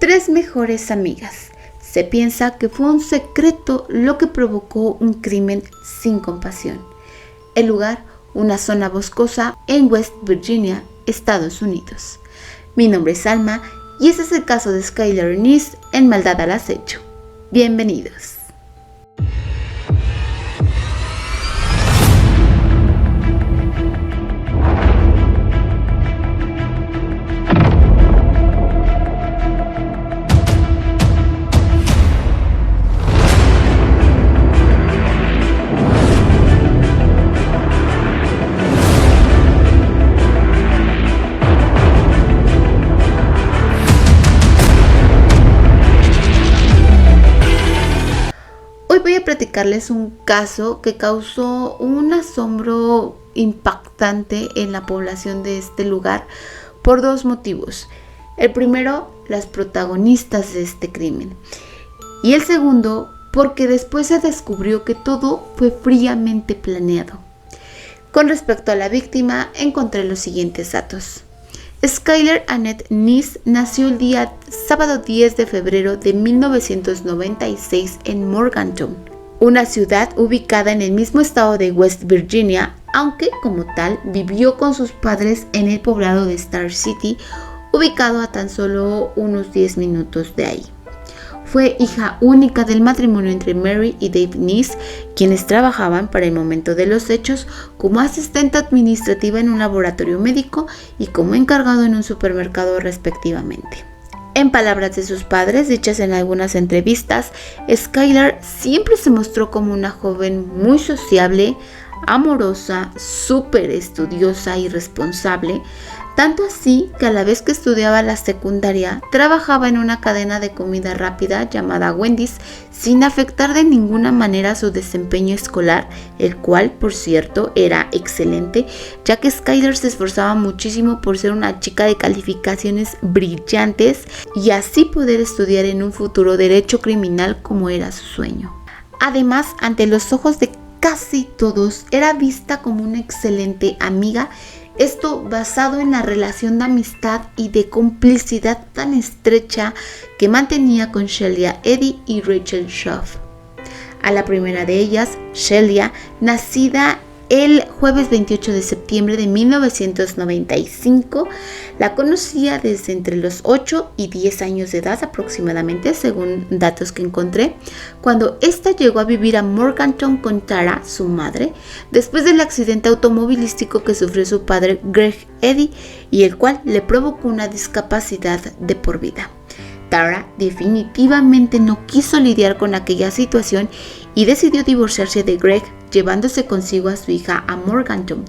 Tres mejores amigas. Se piensa que fue un secreto lo que provocó un crimen sin compasión. El lugar, una zona boscosa en West Virginia, Estados Unidos. Mi nombre es Alma y este es el caso de Skylar Neese en Maldad al Acecho. Bienvenidos. Hoy voy a platicarles un caso que causó un asombro impactante en la población de este lugar por dos motivos. El primero, las protagonistas de este crimen. Y el segundo, porque después se descubrió que todo fue fríamente planeado. Con respecto a la víctima, encontré los siguientes datos. Skylar Annette Neese nació el día sábado 10 de febrero de 1996 en Morgantown, una ciudad ubicada en el mismo estado de West Virginia, aunque como tal vivió con sus padres en el poblado de Star City, ubicado a tan solo unos 10 minutos de ahí. Fue hija única del matrimonio entre Mary y Dave Neese, quienes trabajaban para el momento de los hechos como asistente administrativa en un laboratorio médico y como encargado en un supermercado respectivamente. En palabras de sus padres, dichas en algunas entrevistas, Skylar siempre se mostró como una joven muy sociable, amorosa, súper estudiosa y responsable, tanto así que a la vez que estudiaba la secundaria, trabajaba en una cadena de comida rápida llamada Wendy's, sin afectar de ninguna manera su desempeño escolar, el cual, por cierto, era excelente, ya que Skylar se esforzaba muchísimo por ser una chica de calificaciones brillantes y así poder estudiar en un futuro derecho criminal como era su sueño. Además, ante los ojos de casi todos, era vista como una excelente amiga. Esto basado en la relación de amistad y de complicidad tan estrecha que mantenía con Shelia Eddy y Rachel Schaff. A la primera de ellas, Shelia, nacida el jueves 28 de septiembre de 1995, la conocía desde entre los 8 y 10 años de edad aproximadamente, según datos que encontré, cuando ésta llegó a vivir a Morgantown con Tara, su madre, después del accidente automovilístico que sufrió su padre Greg Eddy y el cual le provocó una discapacidad de por vida. Tara definitivamente no quiso lidiar con aquella situación y decidió divorciarse de Greg, llevándose consigo a su hija a Morgantown.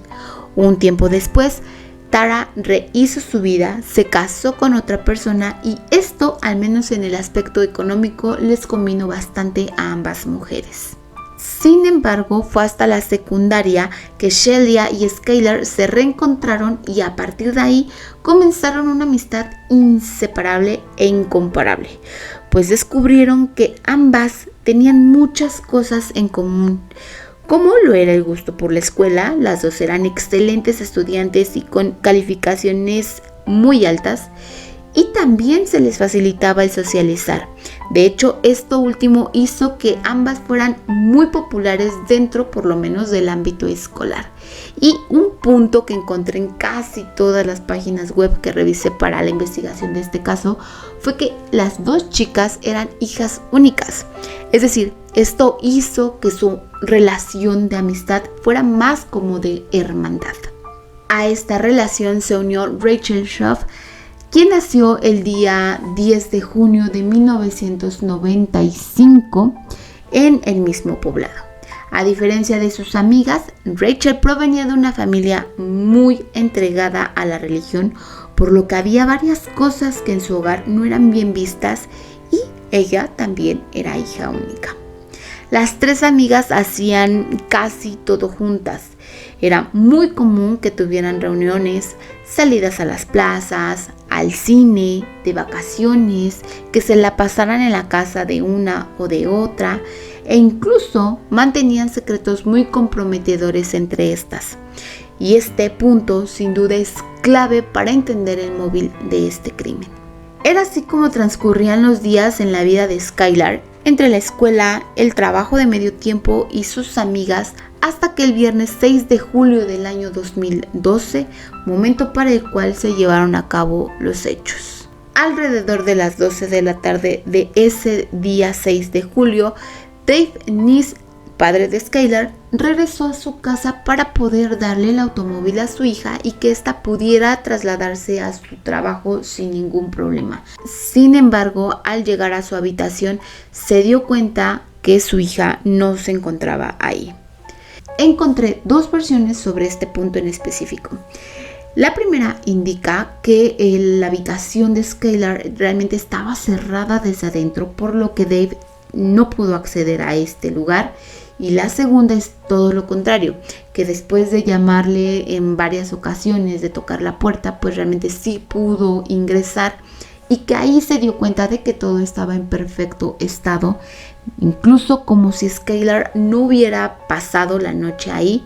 Un tiempo después, Tara rehizo su vida, se casó con otra persona y esto, al menos en el aspecto económico, les convino bastante a ambas mujeres. Sin embargo, fue hasta la secundaria que Shelia y Skylar se reencontraron y a partir de ahí comenzaron una amistad inseparable e incomparable, pues descubrieron que ambas tenían muchas cosas en común. Como lo era el gusto por la escuela, las dos eran excelentes estudiantes y con calificaciones muy altas, y también se les facilitaba el socializar. De hecho, esto último hizo que ambas fueran muy populares dentro, por lo menos, del ámbito escolar. Y un punto que encontré en casi todas las páginas web que revisé para la investigación de este caso fue que las dos chicas eran hijas únicas. Es decir, esto hizo que su relación de amistad fuera más como de hermandad. A esta relación se unió Rachel Schaff, quien nació el día 10 de junio de 1995 en el mismo poblado. A diferencia de sus amigas, Rachel provenía de una familia muy entregada a la religión, por lo que había varias cosas que en su hogar no eran bien vistas y ella también era hija única. Las tres amigas hacían casi todo juntas. Era muy común que tuvieran reuniones, salidas a las plazas, al cine, de vacaciones, que se la pasaran en la casa de una o de otra, e incluso mantenían secretos muy comprometedores entre estas. Y este punto sin duda es clave para entender el móvil de este crimen. Era así como transcurrían los días en la vida de Skylar, entre la escuela, el trabajo de medio tiempo y sus amigas, hasta que el viernes 6 de julio del año 2012, momento para el cual se llevaron a cabo los hechos. Alrededor de las 12 de la tarde de ese día 6 de julio, Dave Neese, padre de Skylar, regresó a su casa para poder darle el automóvil a su hija y que ésta pudiera trasladarse a su trabajo sin ningún problema. Sin embargo, al llegar a su habitación, se dio cuenta que su hija no se encontraba ahí. Encontré dos versiones sobre este punto en específico. La primera indica que la habitación de Skylar realmente estaba cerrada desde adentro, por lo que Dave no pudo acceder a este lugar. Y la segunda es todo lo contrario, que después de llamarle en varias ocasiones, de tocar la puerta, pues realmente sí pudo ingresar y que ahí se dio cuenta de que todo estaba en perfecto estado, incluso como si Skylar no hubiera pasado la noche ahí,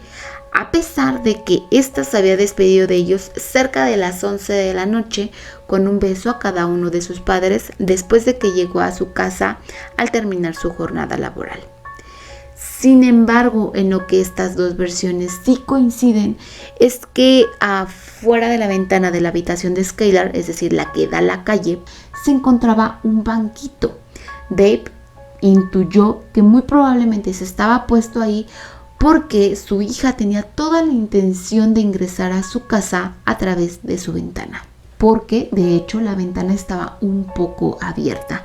a pesar de que ésta se había despedido de ellos cerca de las 11 de la noche con un beso a cada uno de sus padres después de que llegó a su casa al terminar su jornada laboral. Sin embargo, en lo que estas dos versiones sí coinciden es que afuera de la ventana de la habitación de Skylar, es decir, la que da a la calle, se encontraba un banquito. Dave intuyó que muy probablemente se estaba puesto ahí porque su hija tenía toda la intención de ingresar a su casa a través de su ventana, porque de hecho la ventana estaba un poco abierta.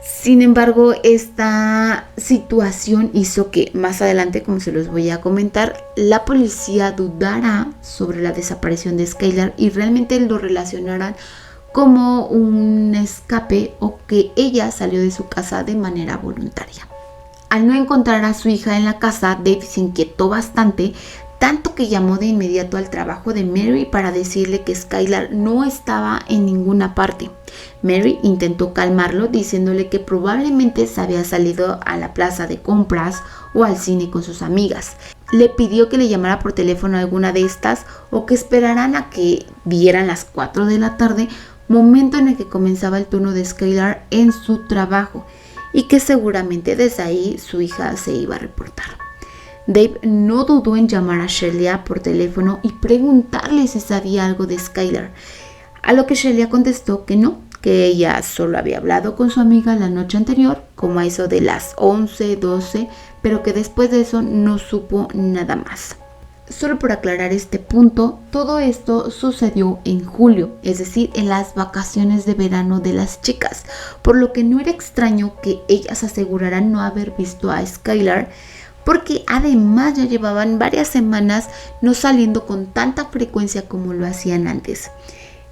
Sin embargo, esta situación hizo que más adelante, como se los voy a comentar, la policía dudara sobre la desaparición de Skylar y realmente lo relacionaran como un escape o que ella salió de su casa de manera voluntaria. Al no encontrar a su hija en la casa, Dave se inquietó bastante, tanto que llamó de inmediato al trabajo de Mary para decirle que Skylar no estaba en ninguna parte. Mary intentó calmarlo diciéndole que probablemente se había salido a la plaza de compras o al cine con sus amigas. Le pidió que le llamara por teléfono a alguna de estas o que esperaran a que dieran las 4 de la tarde, momento en el que comenzaba el turno de Skylar en su trabajo, y que seguramente desde ahí su hija se iba a reportar. Dave no dudó en llamar a Shelia por teléfono y preguntarle si sabía algo de Skylar, a lo que Shelia contestó que no, que ella solo había hablado con su amiga la noche anterior, como a eso de las 11, 12, pero que después de eso no supo nada más. Solo por aclarar este punto, todo esto sucedió en julio, es decir, en las vacaciones de verano de las chicas, por lo que no era extraño que ellas aseguraran no haber visto a Skylar, porque además ya llevaban varias semanas no saliendo con tanta frecuencia como lo hacían antes.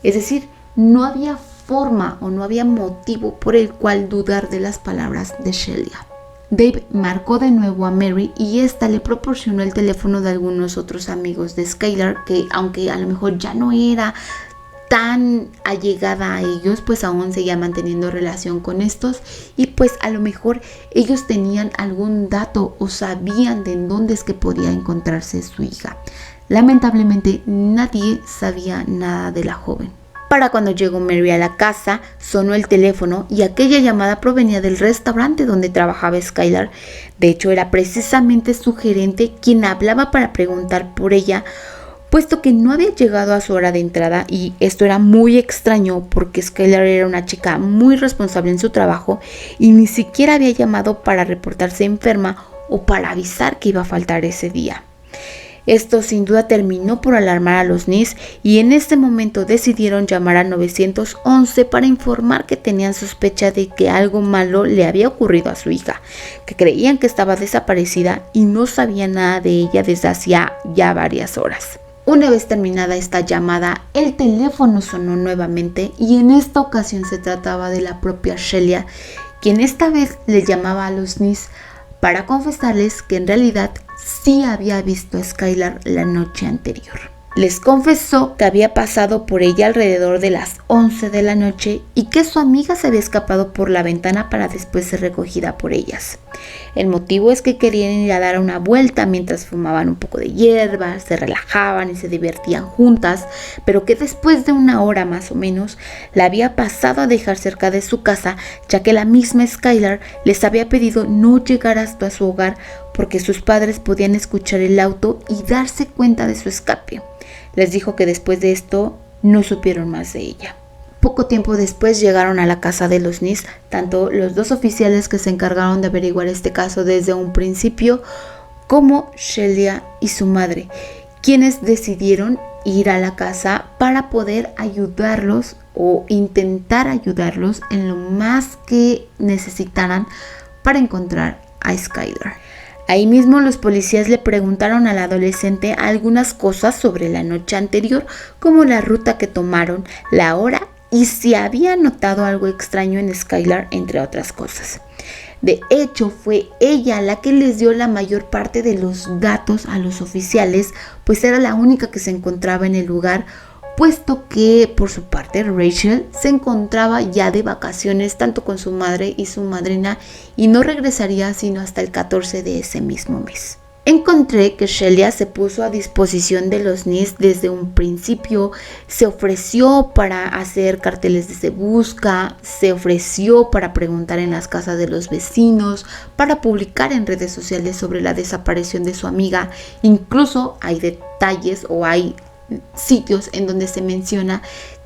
Es decir, no había forma o no había motivo por el cual dudar de las palabras de Shelia. Dave marcó de nuevo a Mary y esta le proporcionó el teléfono de algunos otros amigos de Skylar que, aunque a lo mejor ya no era tan allegada a ellos, pues aún seguía manteniendo relación con estos y pues a lo mejor ellos tenían algún dato o sabían de en dónde es que podía encontrarse su hija. Lamentablemente nadie sabía nada de la joven. Para cuando llegó Mary a la casa, sonó el teléfono y aquella llamada provenía del restaurante donde trabajaba Skylar. De hecho, era precisamente su gerente quien hablaba para preguntar por ella, puesto que no había llegado a su hora de entrada, y esto era muy extraño porque Skylar era una chica muy responsable en su trabajo y ni siquiera había llamado para reportarse enferma o para avisar que iba a faltar ese día. Esto sin duda terminó por alarmar a los Neese y en este momento decidieron llamar a 911 para informar que tenían sospecha de que algo malo le había ocurrido a su hija, que creían que estaba desaparecida y no sabían nada de ella desde hacía ya varias horas. Una vez terminada esta llamada, el teléfono sonó nuevamente y en esta ocasión se trataba de la propia Shelia, quien esta vez le llamaba a los Neese para confesarles que en realidad sí había visto a Skylar la noche anterior. Les confesó que había pasado por ella alrededor de las 11 de la noche y que su amiga se había escapado por la ventana para después ser recogida por ellas. El motivo es que querían ir a dar una vuelta mientras fumaban un poco de hierba, se relajaban y se divertían juntas, pero que después de una hora más o menos la había pasado a dejar cerca de su casa, ya que la misma Skylar les había pedido no llegar hasta su hogar porque sus padres podían escuchar el auto y darse cuenta de su escape. Les dijo que después de esto no supieron más de ella. Poco tiempo después llegaron a la casa de los Neese, tanto los dos oficiales que se encargaron de averiguar este caso desde un principio, como Shelia y su madre, quienes decidieron ir a la casa para poder ayudarlos o intentar ayudarlos en lo más que necesitaran para encontrar a Skylar. Ahí mismo los policías le preguntaron al adolescente algunas cosas sobre la noche anterior, como la ruta que tomaron, la hora y si había notado algo extraño en Skylar, entre otras cosas. De hecho, fue ella la que les dio la mayor parte de los datos a los oficiales, pues era la única que se encontraba en el lugar, puesto que por su parte Rachel se encontraba ya de vacaciones tanto con su madre y su madrina y no regresaría sino hasta el 14 de ese mismo mes. Encontré que Shelia se puso a disposición de los Neese desde un principio, se ofreció para hacer carteles de busca, se ofreció para preguntar en las casas de los vecinos, para publicar en redes sociales sobre la desaparición de su amiga. Incluso hay detalles o hay sitios en donde se menciona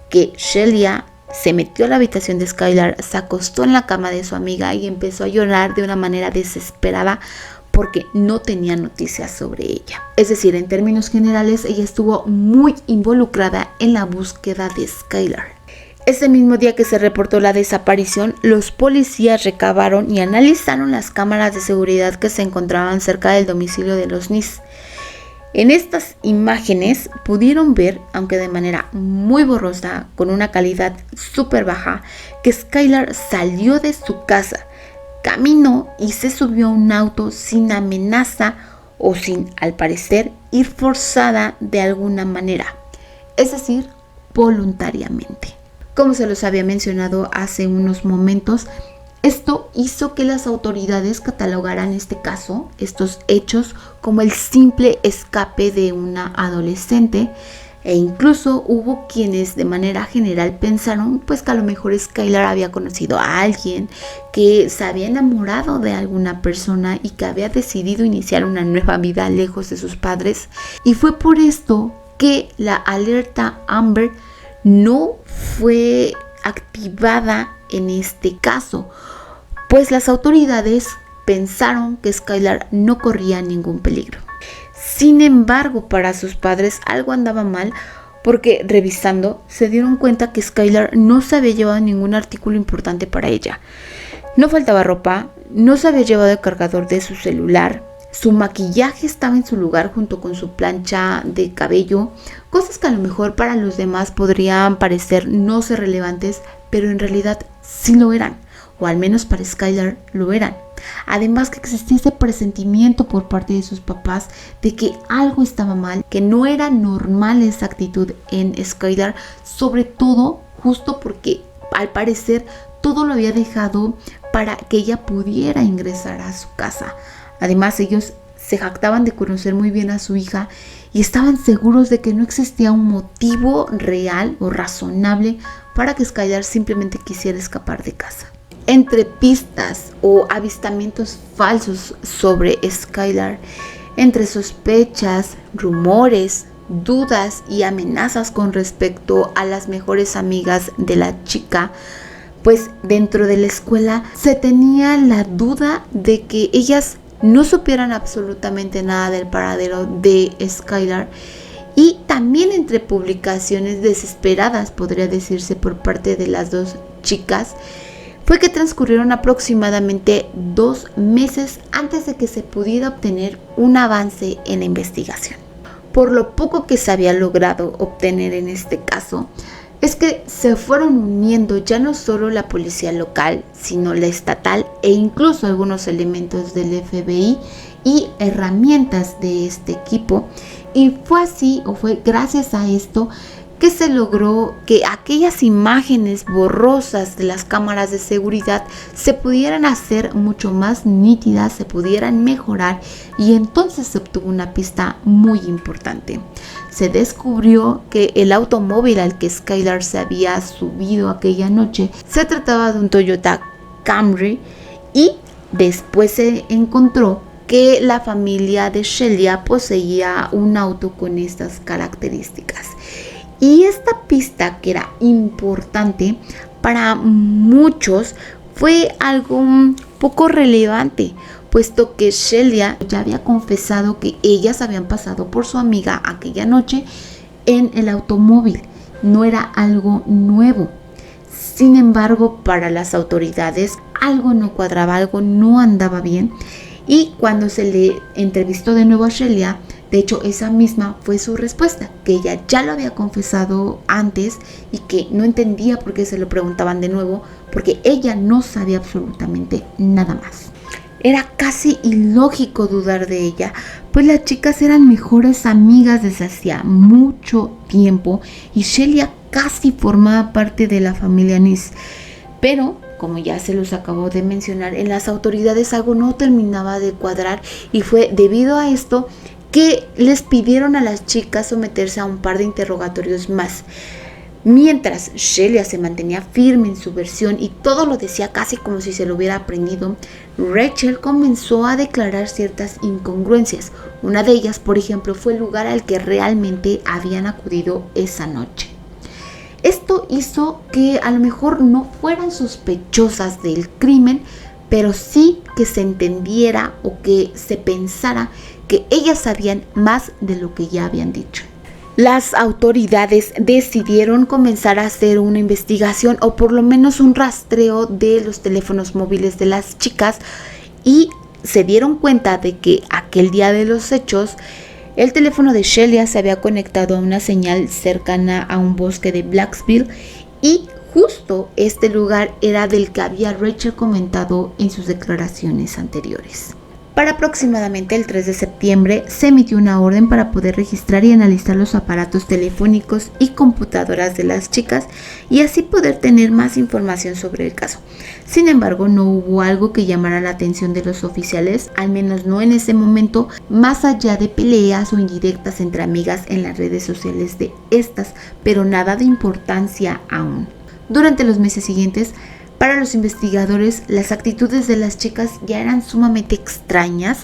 que Shelia se metió a la habitación de Skylar, se acostó en la cama de su amiga y empezó a llorar de una manera desesperada porque no tenía noticias sobre ella. Es decir, en términos generales, ella estuvo muy involucrada en la búsqueda de Skylar. Ese mismo día que se reportó la desaparición, los policías recabaron y analizaron las cámaras de seguridad que se encontraban cerca del domicilio de los Neese. En estas imágenes pudieron ver, aunque de manera muy borrosa, con una calidad súper baja, que Skylar salió de su casa, caminó y se subió a un auto sin amenaza o sin, al parecer, ir forzada de alguna manera, es decir, voluntariamente. Como se los había mencionado hace unos momentos, esto hizo que las autoridades catalogaran este caso, estos hechos, como el simple escape de una adolescente, e incluso hubo quienes de manera general pensaron pues que a lo mejor Skylar había conocido a alguien, que se había enamorado de alguna persona y que había decidido iniciar una nueva vida lejos de sus padres, y fue por esto que la alerta Amber no fue activada en este caso, pues las autoridades pensaron que Skylar no corría ningún peligro. Sin embargo, para sus padres algo andaba mal, porque revisando se dieron cuenta que Skylar no se había llevado ningún artículo importante para ella. No faltaba ropa, no se había llevado el cargador de su celular, su maquillaje estaba en su lugar junto con su plancha de cabello, cosas que a lo mejor para los demás podrían parecer no ser relevantes, pero en realidad sí lo eran, o al menos para Skylar lo eran. Además que existía ese presentimiento por parte de sus papás de que algo estaba mal, que no era normal esa actitud en Skylar, sobre todo justo porque al parecer todo lo había dejado para que ella pudiera ingresar a su casa. Además, ellos se jactaban de conocer muy bien a su hija y estaban seguros de que no existía un motivo real o razonable para que Skylar simplemente quisiera escapar de casa. Entre pistas o avistamientos falsos sobre Skylar, entre sospechas, rumores, dudas y amenazas con respecto a las mejores amigas de la chica, pues dentro de la escuela se tenía la duda de que ellas no supieran absolutamente nada del paradero de Skylar, y también entre publicaciones desesperadas, podría decirse, por parte de las dos chicas, fue que transcurrieron aproximadamente 2 meses antes de que se pudiera obtener un avance en la investigación. Por lo poco que se había logrado obtener en este caso, es que se fueron uniendo ya no solo la policía local, sino la estatal e incluso algunos elementos del FBI y herramientas de este equipo, Y fue así, o fue gracias a esto, que se logró que aquellas imágenes borrosas de las cámaras de seguridad se pudieran hacer mucho más nítidas, se pudieran mejorar, y entonces se obtuvo una pista muy importante. Se descubrió que el automóvil al que Skylar se había subido aquella noche se trataba de un Toyota Camry, y después se encontró que la familia de Shelia poseía un auto con estas características. Y esta pista, que era importante para muchos, fue algo un poco relevante, puesto que Shelia ya había confesado que ellas habían pasado por su amiga aquella noche en el automóvil. No era algo nuevo. Sin embargo, para las autoridades algo no cuadraba, algo no andaba bien. Y cuando se le entrevistó de nuevo a Shelia, de hecho esa misma fue su respuesta, que ella ya lo había confesado antes y que no entendía por qué se lo preguntaban de nuevo, porque ella no sabía absolutamente nada más. Era casi ilógico dudar de ella, pues las chicas eran mejores amigas desde hacía mucho tiempo y Shelia casi formaba parte de la familia Nis. Pero, como ya se los acabo de mencionar, en las autoridades algo no terminaba de cuadrar, y fue debido a esto que les pidieron a las chicas someterse a un par de interrogatorios más. Mientras Shelia se mantenía firme en su versión y todo lo decía casi como si se lo hubiera aprendido, Rachel comenzó a declarar ciertas incongruencias. Una de ellas, por ejemplo, fue el lugar al que realmente habían acudido esa noche. Esto hizo que a lo mejor no fueran sospechosas del crimen, pero sí que se entendiera o que se pensara que ellas sabían más de lo que ya habían dicho. Las autoridades decidieron comenzar a hacer una investigación, o por lo menos un rastreo de los teléfonos móviles de las chicas, y se dieron cuenta de que aquel día de los hechos el teléfono de Shelia se había conectado a una señal cercana a un bosque de Blacksville, y justo este lugar era del que había Rachel comentado en sus declaraciones anteriores. Para aproximadamente el 3 de septiembre se emitió una orden para poder registrar y analizar los aparatos telefónicos y computadoras de las chicas y así poder tener más información sobre el caso. Sin embargo, no hubo algo que llamara la atención de los oficiales, al menos no en ese momento, más allá de peleas o indirectas entre amigas en las redes sociales de estas, pero nada de importancia aún. Durante los meses siguientes, para los investigadores, las actitudes de las chicas ya eran sumamente extrañas,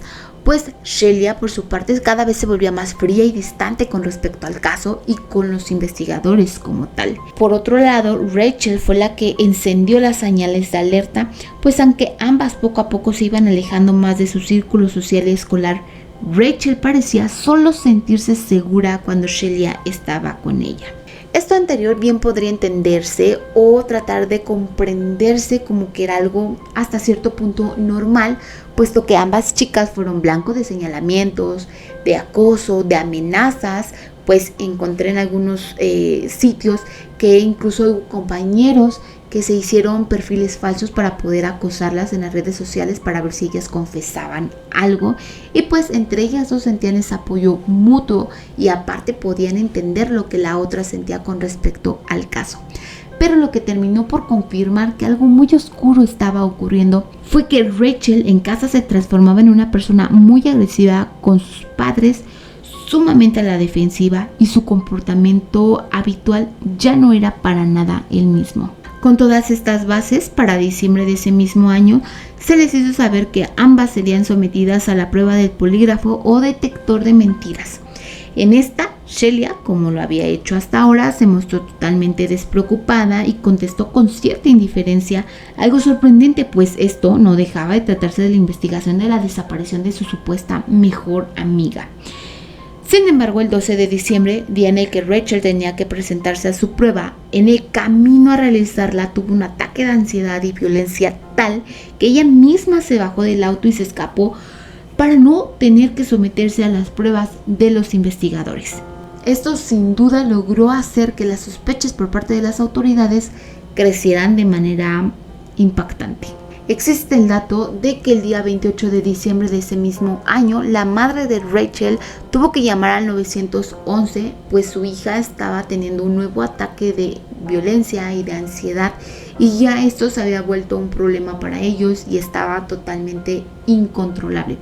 pues Shelia, por su parte, cada vez se volvía más fría y distante con respecto al caso y con los investigadores como tal. Por otro lado, Rachel fue la que encendió las señales de alerta, pues aunque ambas poco a poco se iban alejando más de su círculo social y escolar, Rachel parecía solo sentirse segura cuando Shelia estaba con ella. Esto anterior bien podría entenderse o tratar de comprenderse como que era algo hasta cierto punto normal, puesto que ambas chicas fueron blanco de señalamientos, de acoso, de amenazas, pues encontré en algunos sitios que incluso hubo compañeros que se hicieron perfiles falsos para poder acosarlas en las redes sociales para ver si ellas confesaban algo, y pues entre ellas dos sentían ese apoyo mutuo y aparte podían entender lo que la otra sentía con respecto al caso. Pero lo que terminó por confirmar que algo muy oscuro estaba ocurriendo fue que Rachel en casa se transformaba en una persona muy agresiva con sus padres, sumamente a la defensiva, y su comportamiento habitual ya no era para nada el mismo. Con todas estas bases, para diciembre de ese mismo año, se les hizo saber que ambas serían sometidas a la prueba del polígrafo o detector de mentiras. En esta, Shelia, como lo había hecho hasta ahora, se mostró totalmente despreocupada y contestó con cierta indiferencia, algo sorprendente, pues esto no dejaba de tratarse de la investigación de la desaparición de su supuesta mejor amiga. Sin embargo, el 12 de diciembre, día en el que Rachel tenía que presentarse a su prueba, en el camino a realizarla tuvo un ataque de ansiedad y violencia tal que ella misma se bajó del auto y se escapó para no tener que someterse a las pruebas de los investigadores. Esto sin duda logró hacer que las sospechas por parte de las autoridades crecieran de manera impactante. Existe el dato de que el día 28 de diciembre de ese mismo año, la madre de Rachel tuvo que llamar al 911, pues su hija estaba teniendo un nuevo ataque de violencia y de ansiedad, y ya esto se había vuelto un problema para ellos y estaba totalmente incontrolable.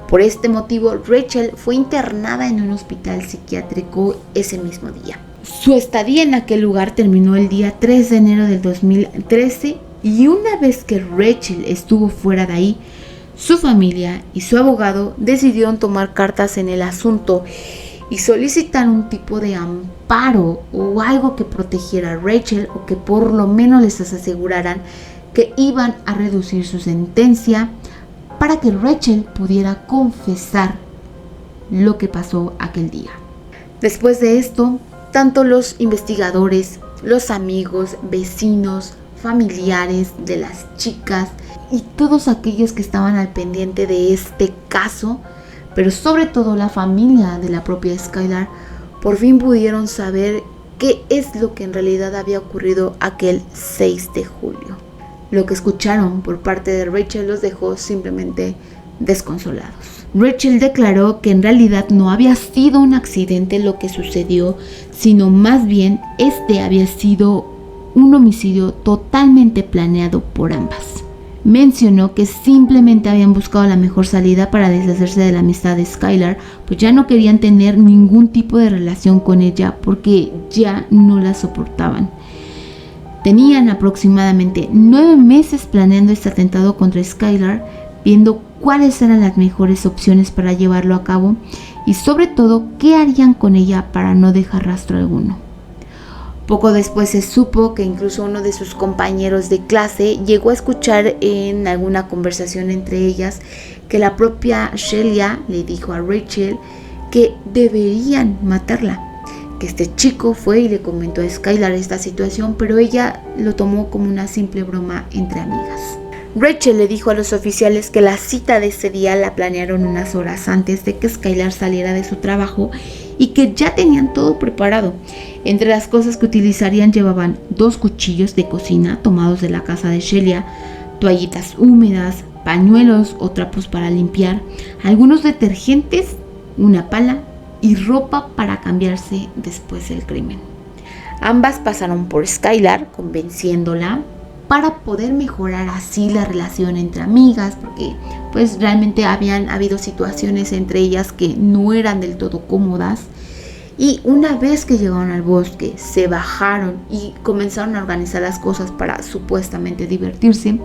Por este motivo, Rachel fue internada en un hospital psiquiátrico ese mismo día. Su estadía en aquel lugar terminó el día 3 de enero del 2013, y una vez que Rachel estuvo fuera de ahí, su familia y su abogado decidieron tomar cartas en el asunto y solicitar un tipo de amparo o algo que protegiera a Rachel, o que por lo menos les aseguraran que iban a reducir su sentencia para que Rachel pudiera confesar lo que pasó aquel día. Después de esto, tanto los investigadores, los amigos, vecinos, familiares de las chicas y todos aquellos que estaban al pendiente de este caso, pero sobre todo la familia de la propia Skylar, por fin pudieron saber qué es lo que en realidad había ocurrido aquel 6 de julio. Lo que escucharon por parte de Rachel los dejó simplemente desconsolados. Rachel declaró que en realidad no había sido un accidente lo que sucedió, sino más bien este había sido un homicidio totalmente planeado por ambas. Mencionó que simplemente habían buscado la mejor salida para deshacerse de la amistad de Skylar, pues ya no querían tener ningún tipo de relación con ella porque ya no la soportaban. Tenían aproximadamente 9 meses planeando este atentado contra Skylar, viendo cuáles eran las mejores opciones para llevarlo a cabo y sobre todo qué harían con ella para no dejar rastro alguno. Poco después se supo que incluso uno de sus compañeros de clase llegó a escuchar en alguna conversación entre ellas que la propia Shelia le dijo a Rachel que deberían matarla, que este chico fue y le comentó a Skylar esta situación, pero ella lo tomó como una simple broma entre amigas. Rachel le dijo a los oficiales que la cita de ese día la planearon unas horas antes de que Skylar saliera de su trabajo y que ya tenían todo preparado. Entre las cosas que utilizarían llevaban 2 cuchillos de cocina tomados de la casa de Shelia, toallitas húmedas, pañuelos o trapos para limpiar, algunos detergentes, una pala y ropa para cambiarse después del crimen. Ambas pasaron por Skylar convenciéndola para poder mejorar así la relación entre amigas, porque pues realmente habían habido situaciones entre ellas que no eran del todo cómodas. Y una vez que llegaron al bosque, se bajaron y comenzaron a organizar las cosas para supuestamente divertirse,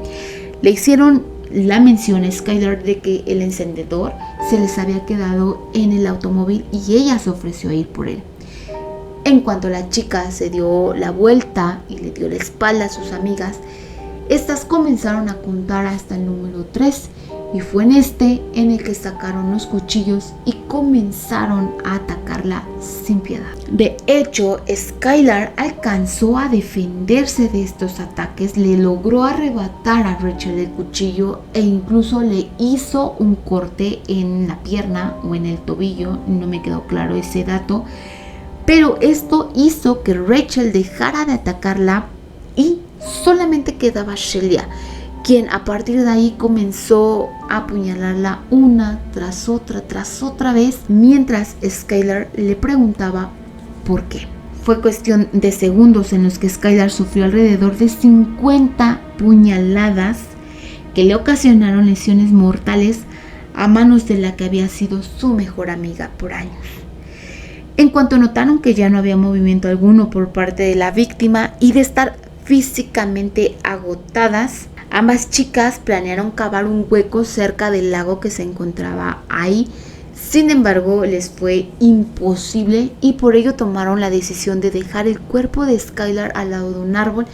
le hicieron la mención a Skylar de que el encendedor se les había quedado en el automóvil y ella se ofreció a ir por él. En cuanto la chica se dio la vuelta y le dio la espalda a sus amigas, estas comenzaron a contar hasta el número 3 y fue en el que sacaron los cuchillos y comenzaron a atacarla sin piedad. De hecho, Skylar alcanzó a defenderse de estos ataques, le logró arrebatar a Rachel el cuchillo e incluso le hizo un corte en la pierna o en el tobillo, no me quedó claro ese dato, pero esto hizo que Rachel dejara de atacarla y solamente quedaba Shelia, quien a partir de ahí comenzó a apuñalarla una tras otra vez, mientras Skylar le preguntaba por qué. Fue cuestión de segundos en los que Skylar sufrió alrededor de 50 puñaladas que le ocasionaron lesiones mortales a manos de la que había sido su mejor amiga por años. En cuanto notaron que ya no había movimiento alguno por parte de la víctima y de estar físicamente agotadas, ambas chicas planearon cavar un hueco cerca del lago que se encontraba ahí. Sin embargo, les fue imposible y por ello tomaron la decisión de dejar el cuerpo de Skylar al lado de un árbol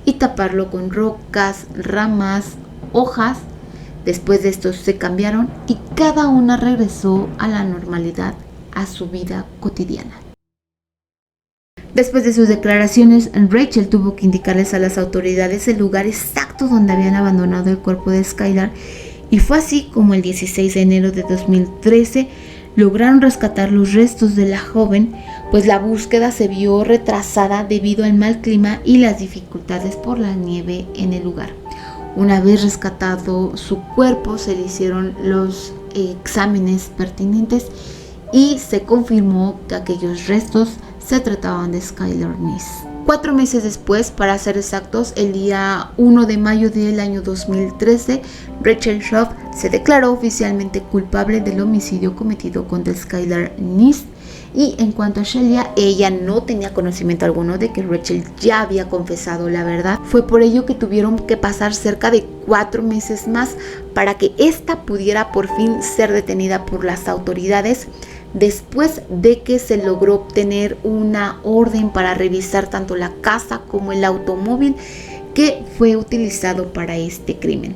y taparlo con rocas, ramas, hojas. Después de esto se cambiaron y cada una regresó a la normalidad, a su vida cotidiana. Después de sus declaraciones, Rachel tuvo que indicarles a las autoridades el lugar exacto donde habían abandonado el cuerpo de Skylar, y fue así como el 16 de enero de 2013 lograron rescatar los restos de la joven, pues la búsqueda se vio retrasada debido al mal clima y las dificultades por la nieve en el lugar. Una vez rescatado su cuerpo, se le hicieron los exámenes pertinentes y se confirmó que aquellos restos se trataban de Skylar Neese. 4 meses después, para ser exactos, el día 1 de mayo del año 2013, Rachel Schaff se declaró oficialmente culpable del homicidio cometido contra Skylar Neese. Y en cuanto a Shelia, ella no tenía conocimiento alguno de que Rachel ya había confesado la verdad. Fue por ello que tuvieron que pasar cerca de 4 meses más para que ésta pudiera por fin ser detenida por las autoridades, después de que se logró obtener una orden para revisar tanto la casa como el automóvil que fue utilizado para este crimen.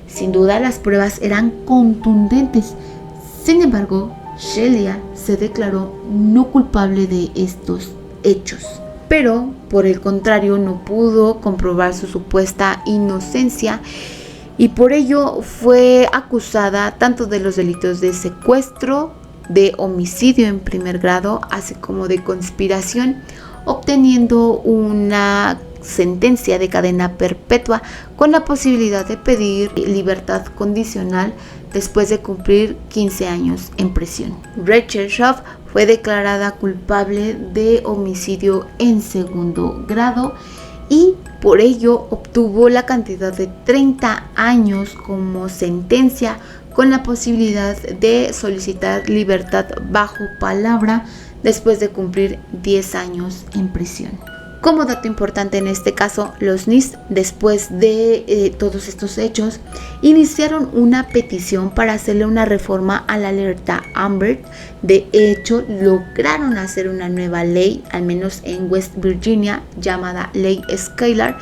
Sin duda, las pruebas eran contundentes. Sin embargo, Shelia se declaró no culpable de estos hechos, pero por el contrario no pudo comprobar su supuesta inocencia y por ello fue acusada tanto de los delitos de secuestro, de homicidio en primer grado, así como de conspiración, obteniendo una sentencia de cadena perpetua con la posibilidad de pedir libertad condicional después de cumplir 15 años en prisión. Rachel Schaff fue declarada culpable de homicidio en segundo grado y por ello obtuvo la cantidad de 30 años como sentencia, con la posibilidad de solicitar libertad bajo palabra después de cumplir 10 años en prisión. Como dato importante en este caso, los Neese, después de todos estos hechos, iniciaron una petición para hacerle una reforma a la alerta Amber. De hecho, lograron hacer una nueva ley, al menos en West Virginia, llamada Ley Skylar,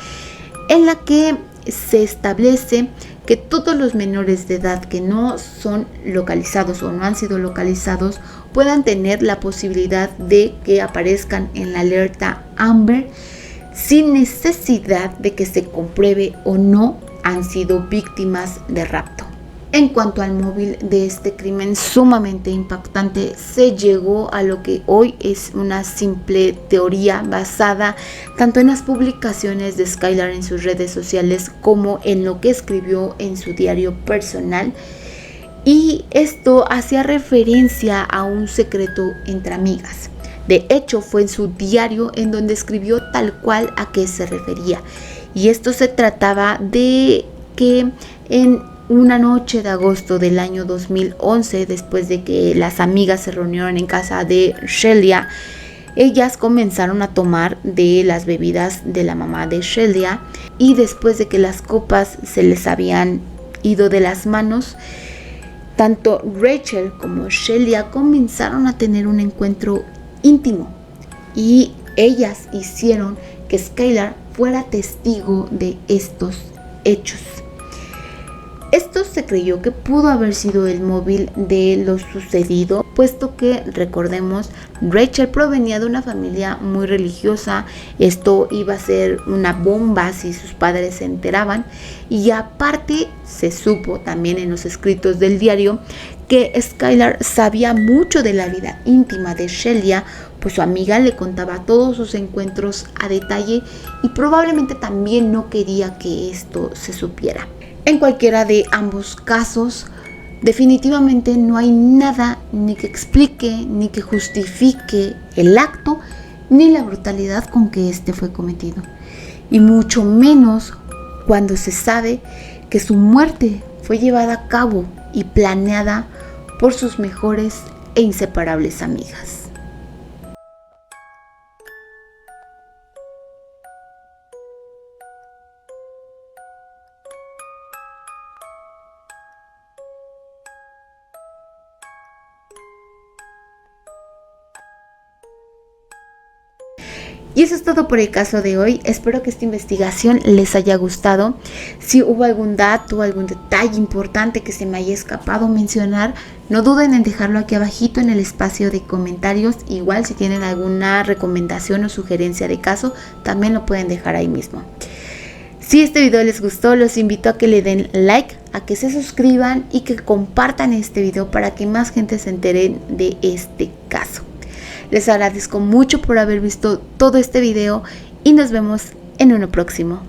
en la que se establece que todos los menores de edad que no son localizados o no han sido localizados puedan tener la posibilidad de que aparezcan en la alerta Amber sin necesidad de que se compruebe o no han sido víctimas de rapto. En cuanto al móvil de este crimen sumamente impactante, se llegó a lo que hoy es una simple teoría basada tanto en las publicaciones de Skylar en sus redes sociales como en lo que escribió en su diario personal. Y esto hacía referencia a un secreto entre amigas. De hecho, fue en su diario en donde escribió tal cual a qué se refería. Y esto se trataba de que en una noche de agosto del año 2011, después de que las amigas se reunieron en casa de Shelia, ellas comenzaron a tomar de las bebidas de la mamá de Shelia y después de que las copas se les habían ido de las manos, tanto Rachel como Shelia comenzaron a tener un encuentro íntimo y ellas hicieron que Skylar fuera testigo de estos hechos. Esto se creyó que pudo haber sido el móvil de lo sucedido, puesto que, recordemos, Rachel provenía de una familia muy religiosa. Esto iba a ser una bomba si sus padres se enteraban. Y aparte, se supo también en los escritos del diario que Skylar sabía mucho de la vida íntima de Shelia, pues su amiga le contaba todos sus encuentros a detalle y probablemente también no quería que esto se supiera. En cualquiera de ambos casos, definitivamente no hay nada ni que explique ni que justifique el acto ni la brutalidad con que este fue cometido. Y mucho menos cuando se sabe que su muerte fue llevada a cabo y planeada por sus mejores e inseparables amigas. Y eso es todo por el caso de hoy. Espero que esta investigación les haya gustado. Si hubo algún dato, algún detalle importante que se me haya escapado mencionar, no duden en dejarlo aquí abajito en el espacio de comentarios. Igual si tienen alguna recomendación o sugerencia de caso, también lo pueden dejar ahí mismo. Si este video les gustó, los invito a que le den like, a que se suscriban y que compartan este video para que más gente se entere de este caso. Les agradezco mucho por haber visto todo este video y nos vemos en uno próximo.